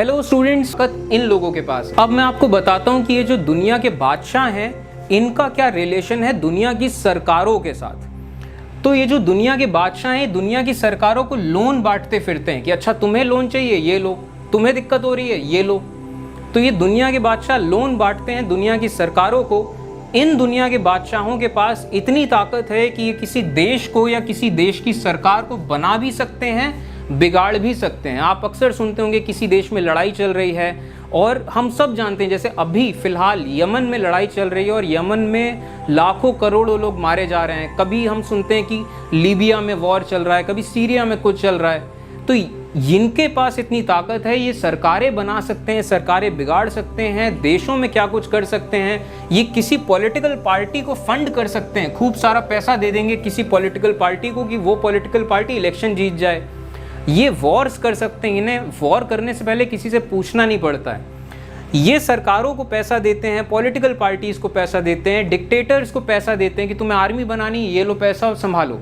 Hello students, इन लोगों के पास अब मैं आपको बताता हूँ कि ये जो दुनिया के बादशाह हैं इनका क्या रिलेशन है दुनिया की सरकारों के साथ। तो ये जो दुनिया के बादशाह हैं दुनिया की सरकारों को लोन बांटते फिरते हैं कि अच्छा तुम्हें लोन चाहिए ये लो, तुम्हें दिक्कत हो रही है ये लो। तो ये दुनिया के बादशाह लोन बांटते हैं दुनिया की सरकारों को। इन दुनिया के बादशाहों के पास इतनी ताकत है कि ये किसी देश को या किसी देश की सरकार को बना भी सकते हैं, बिगाड़ भी सकते हैं। आप अक्सर सुनते होंगे किसी देश में लड़ाई चल रही है और हम सब जानते हैं जैसे अभी फिलहाल यमन में लड़ाई चल रही है और यमन में लाखों करोड़ों लोग मारे जा रहे हैं। कभी हम सुनते हैं कि लीबिया में वॉर चल रहा है, कभी सीरिया में कुछ चल रहा है। तो इनके पास इतनी ताकत है, ये सरकारें बना सकते हैं, सरकारें बिगाड़ सकते हैं, देशों में क्या कुछ कर सकते हैं। ये किसी पॉलिटिकल पार्टी को फंड कर सकते हैं, खूब सारा पैसा दे देंगे किसी पॉलिटिकल पार्टी को कि वो पॉलिटिकल पार्टी इलेक्शन जीत जाए। ये वॉर्स कर सकते हैं, इन्हें वॉर करने से पहले किसी से पूछना नहीं पड़ता है। ये सरकारों को पैसा देते हैं, पॉलिटिकल पार्टीज को पैसा देते हैं, डिक्टेटर्स को पैसा देते हैं कि तुम्हें आर्मी बनानी, ये लो पैसा संभालो,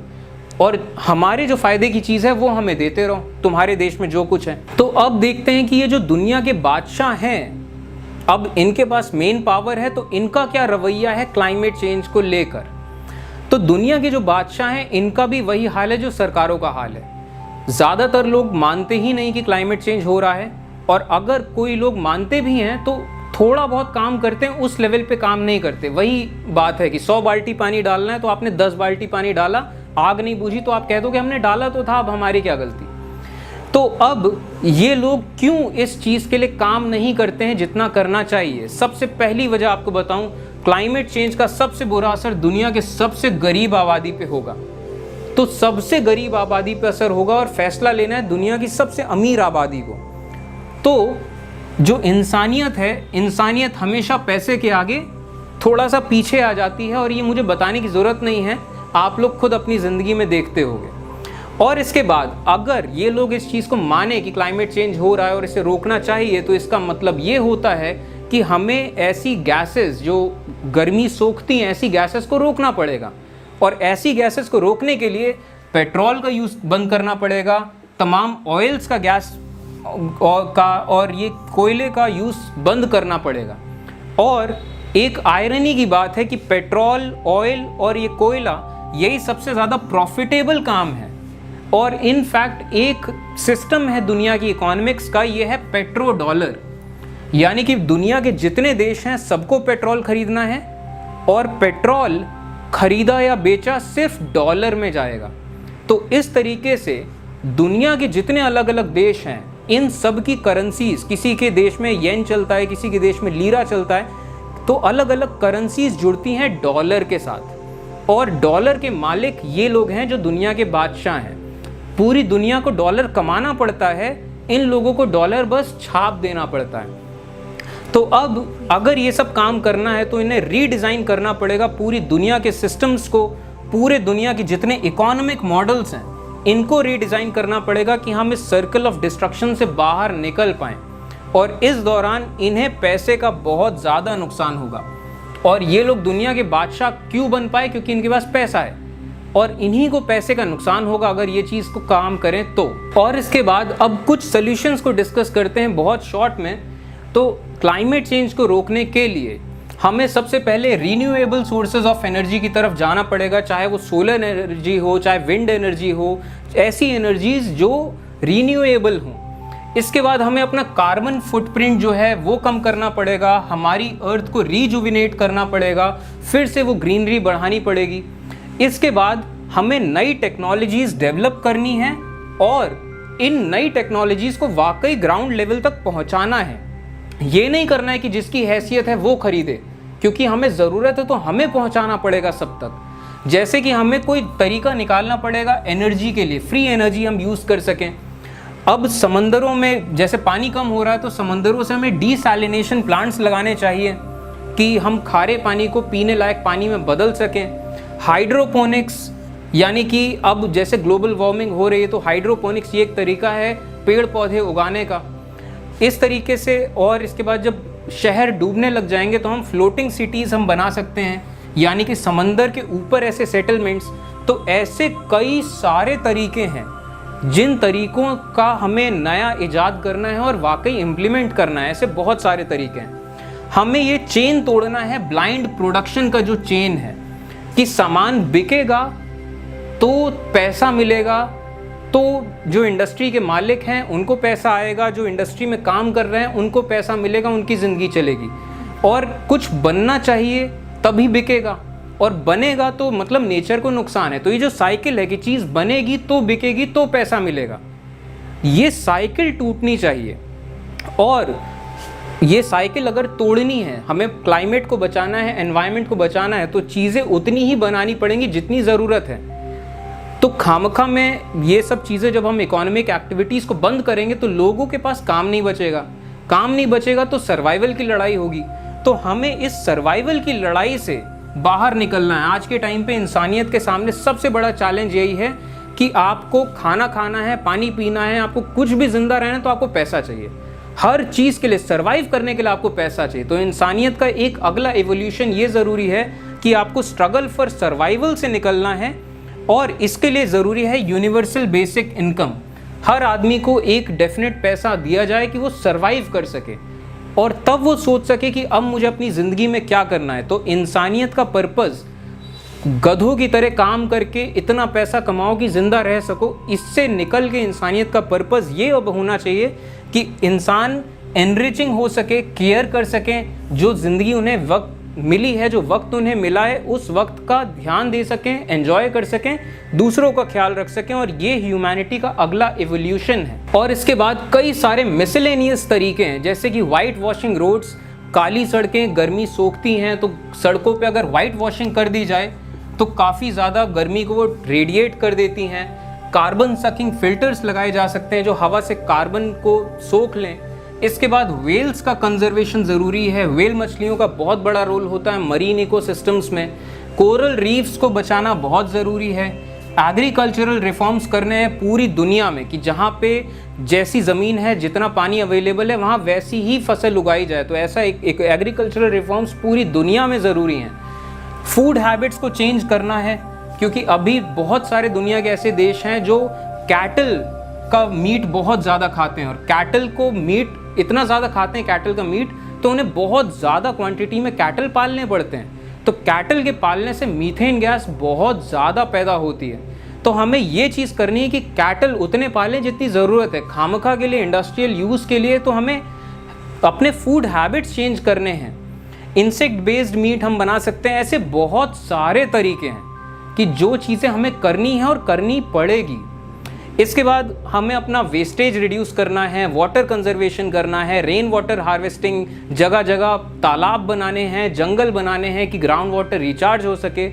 और हमारे जो फायदे की चीज़ है वो हमें देते रहो, तुम्हारे देश में जो कुछ है। तो अब देखते हैं कि ये जो दुनिया के बादशाह हैं, अब इनके पास मेन पावर है, तो इनका क्या रवैया है क्लाइमेट चेंज को लेकर। तो दुनिया के जो बादशाह हैं इनका भी वही हाल है जो सरकारों का हाल है। ज़्यादातर लोग मानते ही नहीं कि क्लाइमेट चेंज हो रहा है, और अगर कोई लोग मानते भी हैं तो थोड़ा बहुत काम करते हैं, उस लेवल पे काम नहीं करते। वही बात है कि 100 बाल्टी पानी डालना है तो आपने 10 बाल्टी पानी डाला, आग नहीं बुझी तो आप कह दो कि हमने डाला तो था, अब हमारी क्या गलती। तो अब ये लोग क्यों इस चीज़ के लिए काम नहीं करते हैं जितना करना चाहिए। सबसे पहली वजह आपको बताऊं, क्लाइमेट चेंज का सबसे बुरा असर दुनिया के सबसे गरीब आबादी पे होगा। तो सबसे गरीब आबादी पे असर होगा और फैसला लेना है दुनिया की सबसे अमीर आबादी को। तो जो इंसानियत है, इंसानियत हमेशा पैसे के आगे थोड़ा सा पीछे आ जाती है, और ये मुझे बताने की ज़रूरत नहीं है, आप लोग खुद अपनी ज़िंदगी में देखते होंगे। और इसके बाद अगर ये लोग इस चीज़ को माने कि क्लाइमेट चेंज हो रहा है और इसे रोकना चाहिए, तो इसका मतलब ये होता है कि हमें ऐसी गैसेस जो गर्मी सोखती हैं, ऐसी गैसेस को रोकना पड़ेगा। और ऐसी गैसेस को रोकने के लिए पेट्रोल का यूज़ बंद करना पड़ेगा, तमाम ऑयल्स का गैस और ये कोयले का यूज़ बंद करना पड़ेगा। और एक आयरनी की बात है कि पेट्रोल, ऑयल और ये कोयला यही सबसे ज़्यादा प्रॉफिटेबल काम है। और इनफैक्ट एक सिस्टम है दुनिया की इकोनॉमिक्स का, ये है पेट्रो डॉलर, यानी कि दुनिया के जितने देश हैं सबको पेट्रोल खरीदना है, और पेट्रोल खरीदा या बेचा सिर्फ डॉलर में जाएगा। तो इस तरीके से दुनिया के जितने अलग अलग देश हैं इन सब की करेंसीज, किसी के देश में येन चलता है, किसी के देश में लीरा चलता है, तो अलग अलग करेंसीज जुड़ती हैं डॉलर के साथ। और डॉलर के मालिक ये लोग हैं जो दुनिया के बादशाह हैं। पूरी दुनिया को डॉलर कमाना पड़ता है, इन लोगों को डॉलर बस छाप देना पड़ता है। तो अब अगर ये सब काम करना है तो इन्हें रीडिज़ाइन करना पड़ेगा पूरी दुनिया के सिस्टम्स को, पूरे दुनिया के जितने इकोनॉमिक मॉडल्स हैं इनको रीडिज़ाइन करना पड़ेगा कि हम इस सर्कल ऑफ डिस्ट्रक्शन से बाहर निकल पाएँ। और इस दौरान इन्हें पैसे का बहुत ज़्यादा नुकसान होगा। और ये लोग दुनिया के बादशाह क्यों बन पाए? क्योंकि इनके पास पैसा है, और इन्हीं को पैसे का नुकसान होगा अगर ये चीज़ को काम करें तो। और इसके बाद अब कुछ सॉल्यूशंस को डिस्कस करते हैं बहुत शॉर्ट में। तो क्लाइमेट चेंज को रोकने के लिए हमें सबसे पहले रीन्यूएबल सोर्सेज ऑफ एनर्जी की तरफ जाना पड़ेगा, चाहे वो सोलर एनर्जी हो, चाहे विंड एनर्जी हो, ऐसी एनर्जीज जो रीन्यूएबल हों। इसके बाद हमें अपना कार्बन फुटप्रिंट जो है वो कम करना पड़ेगा, हमारी अर्थ को रीजुविनेट करना पड़ेगा, फिर से वो ग्रीनरी बढ़ानी पड़ेगी। इसके बाद हमें नई टेक्नोलॉजीज़ डेवलप करनी है और इन नई टेक्नोलॉजीज़ को वाकई ग्राउंड लेवल तक पहुंचाना है। ये नहीं करना है कि जिसकी हैसियत है वो खरीदे, क्योंकि हमें ज़रूरत है तो हमें पहुंचाना पड़ेगा सब तक। जैसे कि हमें कोई तरीका निकालना पड़ेगा एनर्जी के लिए, फ्री एनर्जी हम यूज़ कर सकें। अब समंदरों में जैसे पानी कम हो रहा है तो समंदरों से हमें डीसैलिनेशन प्लांट्स लगाने चाहिए कि हम खारे पानी को पीने लायक पानी में बदल सकें। हाइड्रोपोनिक्स, यानी कि अब जैसे ग्लोबल वार्मिंग हो रही है तो हाइड्रोपोनिक्स ये एक तरीका है पेड़ पौधे उगाने का, इस तरीके से। और इसके बाद जब शहर डूबने लग जाएंगे तो हम फ्लोटिंग सिटीज़ हम बना सकते हैं, यानी कि समंदर के ऊपर ऐसे सेटलमेंट्स। तो ऐसे कई सारे तरीके हैं जिन तरीकों का हमें नया इजाद करना है और वाकई इम्प्लीमेंट करना है, ऐसे बहुत सारे तरीके हैं। हमें ये चेन तोड़ना है, ब्लाइंड प्रोडक्शन का जो चेन है कि सामान बिकेगा तो पैसा मिलेगा, तो जो इंडस्ट्री के मालिक हैं उनको पैसा आएगा, जो इंडस्ट्री में काम कर रहे हैं उनको पैसा मिलेगा, उनकी ज़िंदगी चलेगी। और कुछ बनना चाहिए तभी बिकेगा, और बनेगा तो मतलब नेचर को नुकसान है। तो ये जो साइकिल है कि चीज़ बनेगी तो बिकेगी तो पैसा मिलेगा, ये साइकिल टूटनी चाहिए। और ये साइकिल अगर तोड़नी है, हमें क्लाइमेट को बचाना है, एनवायरनमेंट को बचाना है, तो चीज़ें उतनी ही बनानी पड़ेंगी जितनी ज़रूरत है। तो खामखा में ये सब चीज़ें जब हम इकोनॉमिक एक्टिविटीज़ को बंद करेंगे तो लोगों के पास काम नहीं बचेगा, काम नहीं बचेगा तो सर्वाइवल की लड़ाई होगी। तो हमें इस सर्वाइवल की लड़ाई से बाहर निकलना है। आज के टाइम पे इंसानियत के सामने सबसे बड़ा चैलेंज यही है कि आपको खाना खाना है, पानी पीना है, आपको कुछ भी जिंदा रहना है तो आपको पैसा चाहिए। हर चीज़ के लिए, सर्वाइव करने के लिए आपको पैसा चाहिए। तो इंसानियत का एक अगला एवोल्यूशन ये ज़रूरी है कि आपको स्ट्रगल फॉर सर्वाइवल से निकलना है, और इसके लिए ज़रूरी है यूनिवर्सल बेसिक इनकम। हर आदमी को एक डेफिनेट पैसा दिया जाए कि वो सर्वाइव कर सके, और तब वो सोच सके कि अब मुझे अपनी ज़िंदगी में क्या करना है। तो इंसानियत का पर्पज़ गधों की तरह काम करके इतना पैसा कमाओ कि ज़िंदा रह सको, इससे निकल के इंसानियत का पर्पज़ ये अब होना चाहिए कि इंसान एनरिचिंग हो सके, केयर कर सकें, जो ज़िंदगी उन्हें वक्त मिली है, जो वक्त उन्हें मिला है, उस वक्त का ध्यान दे सकें, एंजॉय कर सकें, दूसरों का ख्याल रख सकें। और ये ह्यूमैनिटी का अगला एवोल्यूशन है। और इसके बाद कई सारे मिसलेनियस तरीके हैं, जैसे कि वाइट वॉशिंग रोड्स, काली सड़कें गर्मी सोखती हैं, तो सड़कों पे अगर वाइट वॉशिंग कर दी जाए तो काफ़ी ज़्यादा गर्मी को वो रेडिएट कर देती हैं। कार्बन सकिंग फिल्टर्स लगाए जा सकते हैं जो हवा से कार्बन को सोख लें। इसके बाद वेल्स का कंजर्वेशन ज़रूरी है। वेल मछलियों का बहुत बड़ा रोल होता है मरीन इकोसिस्टम्स में। कोरल रीफ्स को बचाना बहुत ज़रूरी है। एग्रीकल्चरल रिफॉर्म्स करने हैं पूरी दुनिया में कि जहाँ पे जैसी ज़मीन है, जितना पानी अवेलेबल है, वहाँ वैसी ही फसल उगाई जाए। तो ऐसा एक एग्रीकल्चरल रिफॉर्म्स पूरी दुनिया में ज़रूरी हैं। फूड हैबिट्स को चेंज करना है, क्योंकि अभी बहुत सारे दुनिया के ऐसे देश हैं जो कैटल का मीट बहुत ज़्यादा खाते हैं, और कैटल को मीट इतना ज़्यादा खाते हैं, कैटल का मीट, तो उन्हें बहुत ज़्यादा क्वांटिटी में कैटल पालने पड़ते हैं। तो कैटल के पालने से मीथेन गैस बहुत ज़्यादा पैदा होती है। तो हमें ये चीज़ करनी है कि कैटल उतने पालें जितनी ज़रूरत है। खामखा के लिए, इंडस्ट्रियल यूज़ के लिए तो हमें अपने फूड हैबिट्स चेंज करने हैं। इंसेक्ट बेस्ड मीट हम बना सकते हैं। ऐसे बहुत सारे तरीके हैं कि जो चीज़ें हमें करनी है और करनी पड़ेगी। इसके बाद हमें अपना वेस्टेज रिड्यूस करना है, वाटर कंजर्वेशन करना है, रेन वाटर हार्वेस्टिंग, जगह जगह तालाब बनाने हैं, जंगल बनाने हैं कि ग्राउंड वाटर रिचार्ज हो सके।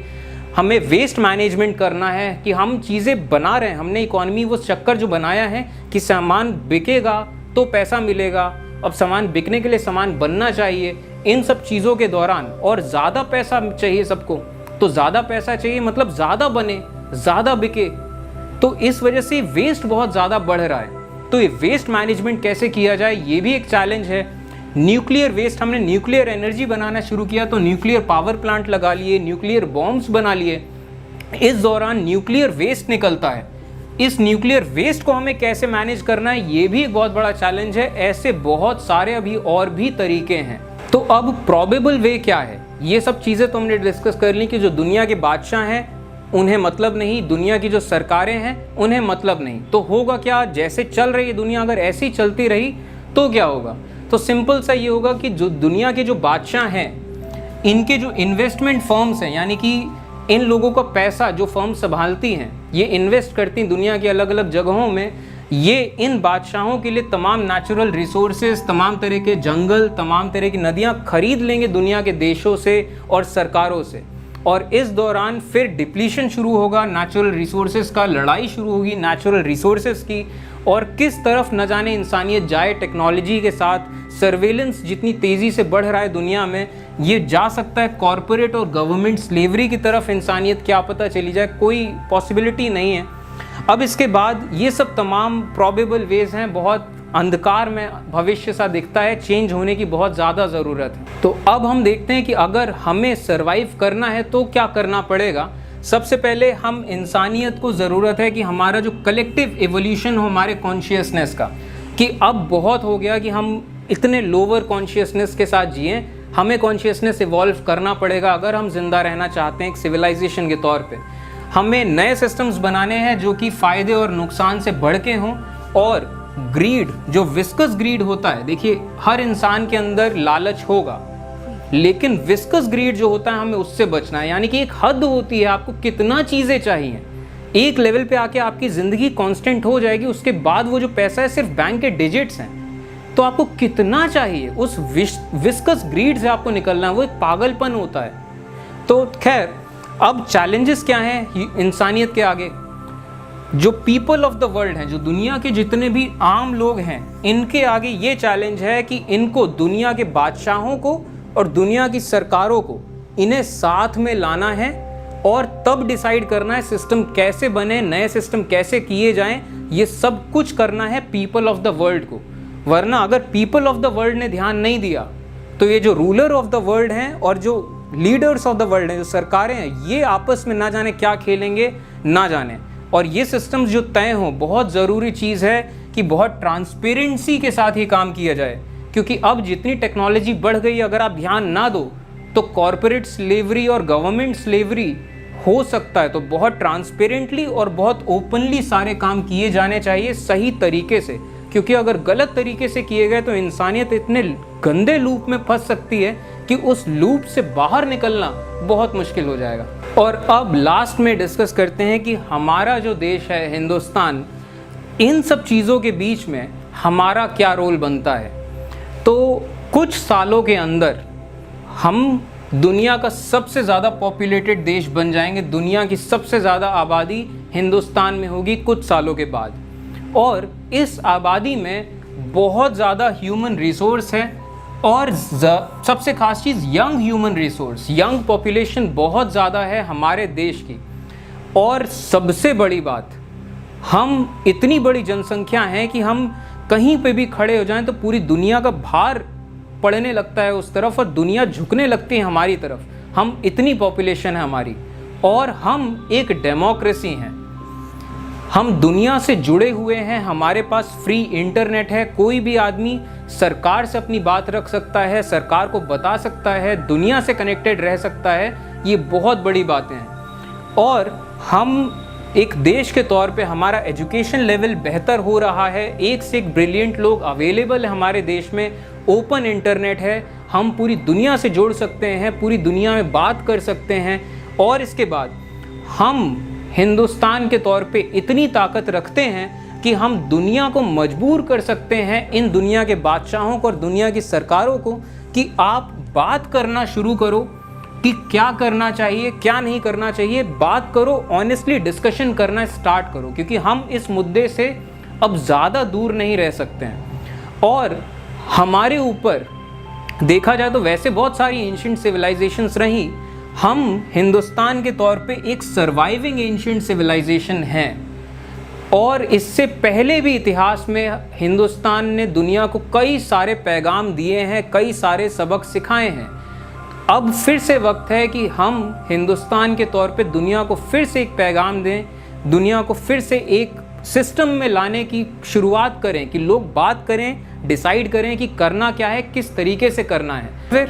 हमें वेस्ट मैनेजमेंट करना है कि हम चीज़ें बना रहे हैं, हमने इकॉनमी वो चक्कर जो बनाया है कि सामान बिकेगा तो पैसा मिलेगा, अब सामान बिकने के लिए सामान बनना चाहिए। इन सब चीज़ों के दौरान, और ज़्यादा पैसा चाहिए सबको, तो ज़्यादा पैसा चाहिए मतलब ज़्यादा बने, ज़्यादा बिके। तो इस वजह से वेस्ट बहुत ज़्यादा बढ़ रहा है। तो ये वेस्ट मैनेजमेंट कैसे किया जाए, ये भी एक चैलेंज है। न्यूक्लियर वेस्ट, हमने न्यूक्लियर एनर्जी बनाना शुरू किया तो न्यूक्लियर पावर प्लांट लगा लिए, न्यूक्लियर बॉम्ब्स बना लिए। इस दौरान न्यूक्लियर वेस्ट निकलता है। इस न्यूक्लियर वेस्ट को हमें कैसे मैनेज करना है, ये भी एक बहुत बड़ा चैलेंज है। ऐसे बहुत सारे अभी और भी तरीके हैं। तो अब प्रोबेबल वे क्या है, ये सब चीज़ें तो हमने डिस्कस कर ली कि जो दुनिया के बादशाह हैं उन्हें मतलब नहीं, दुनिया की जो सरकारें हैं उन्हें मतलब नहीं। तो होगा क्या, जैसे चल रही है दुनिया अगर ऐसी चलती रही तो क्या होगा? तो सिंपल सा ये होगा कि जो दुनिया के जो बादशाह हैं, इनके जो इन्वेस्टमेंट फर्म्स हैं, यानी कि इन लोगों का पैसा जो फर्म संभालती हैं, ये इन्वेस्ट करती हैं दुनिया की अलग अलग जगहों में। ये इन बादशाहों के लिए तमाम नेचुरल रिसोर्सेज, तमाम तरह के जंगल, तमाम तरह की नदियाँ खरीद लेंगे दुनिया के देशों से और सरकारों से। और इस दौरान फिर डिप्लीशन शुरू होगा, नेचुरल रिसोर्सेज का लड़ाई शुरू होगी नेचुरल रिसोर्सेज की। और किस तरफ न जाने इंसानियत जाए टेक्नोलॉजी के साथ। सर्वेलेंस जितनी तेज़ी से बढ़ रहा है दुनिया में, ये जा सकता है कॉरपोरेट और गवर्नमेंट स्लेवरी की तरफ इंसानियत क्या पता चली जाए, कोई पॉसिबिलिटी नहीं है। अब इसके बाद ये सब तमाम प्रॉबेबल वेज हैं, बहुत अंधकार में भविष्य सा दिखता है, चेंज होने की बहुत ज़्यादा ज़रूरत है। तो अब हम देखते हैं कि अगर हमें सर्वाइव करना है तो क्या करना पड़ेगा। सबसे पहले हम इंसानियत को ज़रूरत है कि हमारा जो कलेक्टिव एवोल्यूशन हो हमारे कॉन्शियसनेस का, कि अब बहुत हो गया कि हम इतने लोअर कॉन्शियसनेस के साथ जिए। हमें कॉन्शियसनेस इवॉल्व करना पड़ेगा अगर हम जिंदा रहना चाहते हैं एक सिविलाइजेशन के तौर पे। हमें नए सिस्टम्स बनाने हैं जो कि फ़ायदे और नुकसान से बढ़ के हों। और ग्रीड, जो विस्कस ग्रीड होता है, देखिए हर इंसान के अंदर लालच होगा, लेकिन विस्कस ग्रीड जो होता है हमें उससे बचना है। यानी कि एक हद होती है, आपको कितना चीज़ें चाहिए, एक लेवल पे आके आपकी ज़िंदगी कांस्टेंट हो जाएगी, उसके बाद वो जो पैसा है सिर्फ बैंक के डिजिट्स हैं। तो आपको कितना चाहिए, उस विस्कस ग्रीड से आपको निकलना है, वो एक पागलपन होता है। तो खैर, अब चैलेंजेस क्या हैं इंसानियत के आगे? जो पीपल ऑफ द वर्ल्ड हैं, जो दुनिया के जितने भी आम लोग हैं, इनके आगे ये चैलेंज है कि इनको दुनिया के बादशाहों को और दुनिया की सरकारों को इन्हें साथ में लाना है और तब डिसाइड करना है सिस्टम कैसे बने, नए सिस्टम कैसे किए जाएं। ये सब कुछ करना है पीपल ऑफ द वर्ल्ड को। वरना अगर पीपल ऑफ द वर्ल्ड ने ध्यान नहीं दिया तो ये जो रूलर ऑफ द वर्ल्ड हैं और जो लीडर्स ऑफ द वर्ल्ड हैं, जो सरकारें हैं, ये आपस में ना जाने क्या खेलेंगे, ना जाने। और ये सिस्टम्स जो तय हों, बहुत ज़रूरी चीज़ है कि बहुत ट्रांसपेरेंसी के साथ ही काम किया जाए, क्योंकि अब जितनी टेक्नोलॉजी बढ़ गई, अगर आप ध्यान ना दो तो कॉरपोरेट स्लेवरी और गवर्नमेंट स्लेवरी हो सकता है। तो बहुत ट्रांसपेरेंटली और बहुत ओपनली सारे काम किए जाने चाहिए, सही तरीके से, क्योंकि अगर गलत तरीके से किए गए तो इंसानियत इतने गंदे लूप में फंस सकती है कि उस लूप से बाहर निकलना बहुत मुश्किल हो जाएगा। और अब लास्ट में डिस्कस करते हैं कि हमारा जो देश है हिंदुस्तान, इन सब चीज़ों के बीच में हमारा क्या रोल बनता है। तो कुछ सालों के अंदर हम दुनिया का सबसे ज़्यादा पॉपुलेटेड देश बन जाएंगे। दुनिया की सबसे ज़्यादा आबादी हिंदुस्तान में होगी कुछ सालों के बाद, और इस आबादी में बहुत ज़्यादा ह्यूमन रिसोर्स है और सबसे खास चीज़ young human resource, young population बहुत ज़्यादा है हमारे देश की। और सबसे बड़ी बात, हम इतनी बड़ी जनसंख्या है कि हम कहीं पे भी खड़े हो जाएं तो पूरी दुनिया का भार पड़ने लगता है उस तरफ और दुनिया झुकने लगती है हमारी तरफ। हम इतनी पॉपुलेशन है हमारी, और हम एक डेमोक्रेसी हैं, हम दुनिया से जुड़े हुए हैं, हमारे पास फ्री इंटरनेट है, कोई भी आदमी सरकार से अपनी बात रख सकता है, सरकार को बता सकता है, दुनिया से कनेक्टेड रह सकता है। ये बहुत बड़ी बातें हैं। और हम एक देश के तौर पे हमारा एजुकेशन लेवल बेहतर हो रहा है, एक से एक ब्रिलियंट लोग अवेलेबल है हमारे देश में, ओपन इंटरनेट है, हम पूरी दुनिया से जोड़ सकते हैं, पूरी दुनिया में बात कर सकते हैं। और इसके बाद हम हिंदुस्तान के तौर पे इतनी ताकत रखते हैं कि हम दुनिया को मजबूर कर सकते हैं, इन दुनिया के बादशाहों को और दुनिया की सरकारों को, कि आप बात करना शुरू करो कि क्या करना चाहिए, क्या नहीं करना चाहिए। बात करो, ऑनेस्टली डिस्कशन करना स्टार्ट करो, क्योंकि हम इस मुद्दे से अब ज़्यादा दूर नहीं रह सकते हैं। और हमारे ऊपर देखा जाए तो वैसे बहुत सारी एंशिएंट सिविलाइजेशंस रही, हम हिंदुस्तान के तौर पे एक सर्वाइविंग एंशिएंट सिविलाइजेशन है। और इससे पहले भी इतिहास में हिंदुस्तान ने दुनिया को कई सारे पैगाम दिए हैं, कई सारे सबक सिखाए हैं। अब फिर से वक्त है कि हम हिंदुस्तान के तौर पे दुनिया को फिर से एक पैगाम दें, दुनिया को फिर से एक सिस्टम में लाने की शुरुआत करें, कि लोग बात करें, डिसाइड करें कि करना क्या है, किस तरीके से करना है। फिर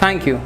थैंक यू।